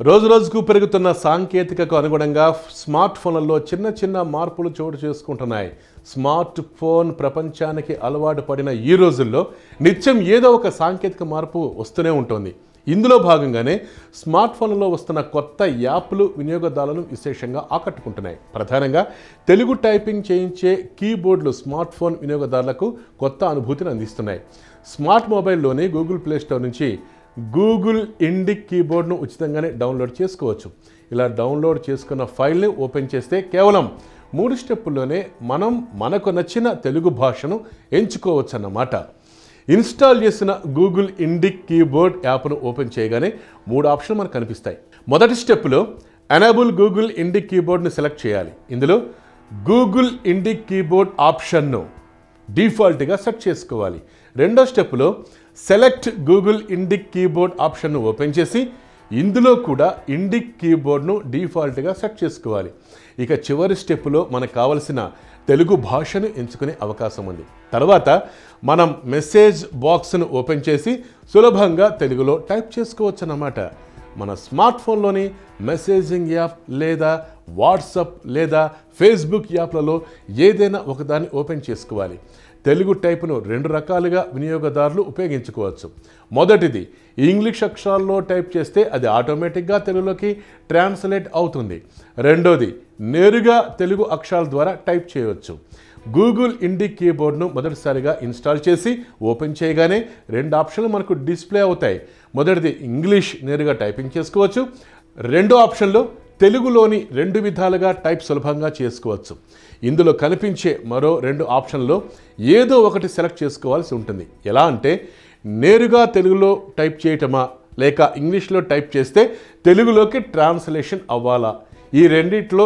రోజు రోజుకు పెరుగుతున్న సాంకేతికకు అనుగుణంగా స్మార్ట్ ఫోన్లలో చిన్న చిన్న మార్పులు చోటు చేసుకుంటున్నాయి. స్మార్ట్ ఫోన్ ప్రపంచానికి అలవాటు పడిన ఈ రోజుల్లో నిత్యం ఏదో ఒక సాంకేతిక మార్పు వస్తూనే ఉంటుంది. ఇందులో భాగంగానే స్మార్ట్ ఫోన్లలో వస్తున్న కొత్త యాప్లు వినియోగదారులను విశేషంగా ఆకట్టుకుంటున్నాయి. ప్రధానంగా తెలుగు టైపింగ్ చేయించే కీబోర్డులు స్మార్ట్ ఫోన్ వినియోగదారులకు కొత్త అనుభూతిని అందిస్తున్నాయి. స్మార్ట్ మొబైల్లోని గూగుల్ ప్లే స్టోర్ నుంచి గూగుల్ ఇండిక్ కీబోర్డ్ను ఉచితంగానే డౌన్లోడ్ చేసుకోవచ్చు. ఇలా డౌన్లోడ్ చేసుకున్న ఫైల్ని ఓపెన్ చేస్తే కేవలం 3 స్టెప్పుల్లోనే మనకు నచ్చిన తెలుగు భాషను ఎంచుకోవచ్చు అన్నమాట. ఇన్స్టాల్ చేసిన గూగుల్ ఇండిక్ కీబోర్డ్ యాప్ను ఓపెన్ చేయగానే 3 ఆప్షన్లు మనకు కనిపిస్తాయి. మొదటి స్టెప్లో ఎనేబుల్ గూగుల్ ఇండిక్ కీబోర్డ్ను సెలెక్ట్ చేయాలి. ఇందులో గూగుల్ ఇండిక్ కీబోర్డ్ ఆప్షన్ను డిఫాల్ట్గా సెట్ చేసుకోవాలి. రెండో స్టెప్లో సెలెక్ట్ గూగుల్ ఇండిక్ కీబోర్డ్ ఆప్షన్ను ఓపెన్ చేసి ఇందులో కూడా ఇండిక్ కీబోర్డ్ను డిఫాల్ట్గా సెట్ చేసుకోవాలి. ఇక చివరి స్టెప్లో మనకు కావలసిన తెలుగు భాషను ఎంచుకునే అవకాశం ఉంది. తర్వాత మనం మెసేజ్ బాక్స్ను ఓపెన్ చేసి సులభంగా తెలుగులో టైప్ చేసుకోవచ్చు అన్నమాట. మన స్మార్ట్ ఫోన్లోని మెసేజింగ్ యాప్ లేదా వాట్సాప్ లేదా ఫేస్బుక్ యాప్లలో ఏదైనా ఒకదాన్ని ఓపెన్ చేసుకోవాలి. తెలుగు టైపును 2 రకాలుగా వినియోగదారులు ఉపయోగించుకోవచ్చు. మొదటిది ఇంగ్లీష్ అక్షరాల్లో టైప్ చేస్తే అది ఆటోమేటిక్గా తెలుగులోకి ట్రాన్స్లేట్ అవుతుంది. రెండోది నేరుగా తెలుగు అక్షరాల ద్వారా టైప్ చేయవచ్చు. గూగుల్ ఇండిక్ కీబోర్డ్ను మొదటిసారిగా ఇన్స్టాల్ చేసి ఓపెన్ చేయగానే 2 ఆప్షన్లు మనకు డిస్ప్లే అవుతాయి. మొదటిది ఇంగ్లీష్ నేరుగా టైపింగ్ చేసుకోవచ్చు. రెండో ఆప్షన్లో తెలుగులోని 2 విధాలుగా టైప్ సులభంగా చేసుకోవచ్చు. ఇందులో కనిపించే మరో 2 ఆప్షన్లో ఏదో ఒకటి సెలెక్ట్ చేసుకోవాల్సి ఉంటుంది. ఎలా అంటే నేరుగా తెలుగులో టైప్ చేయటమా లేక ఇంగ్లీష్లో టైప్ చేస్తే తెలుగులోకి ట్రాన్స్లేషన్ అవ్వాలా, ఈ రెండిట్లో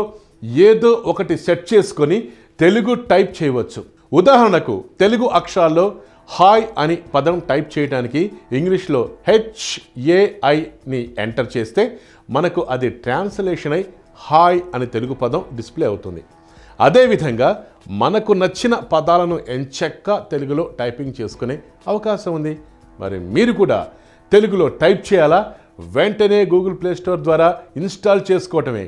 ఏదో ఒకటి సెట్ చేసుకొని తెలుగు టైప్ చేయవచ్చు. ఉదాహరణకు తెలుగు అక్షరాల్లో హాయ్ అని పదం టైప్ చేయడానికి ఇంగ్లీష్లో HAIని ఎంటర్ చేస్తే మనకు అది ట్రాన్స్లేషన్ అయి హాయ్ అని తెలుగు పదం డిస్ప్లే అవుతుంది. అదేవిధంగా మనకు నచ్చిన పదాలను ఎంచక్కా తెలుగులో టైపింగ్ చేసుకునే అవకాశం ఉంది. మరి మీరు కూడా తెలుగులో టైప్ చేయాలా? వెంటనే గూగుల్ ప్లే స్టోర్ ద్వారా ఇన్స్టాల్ చేసుకోవటమే.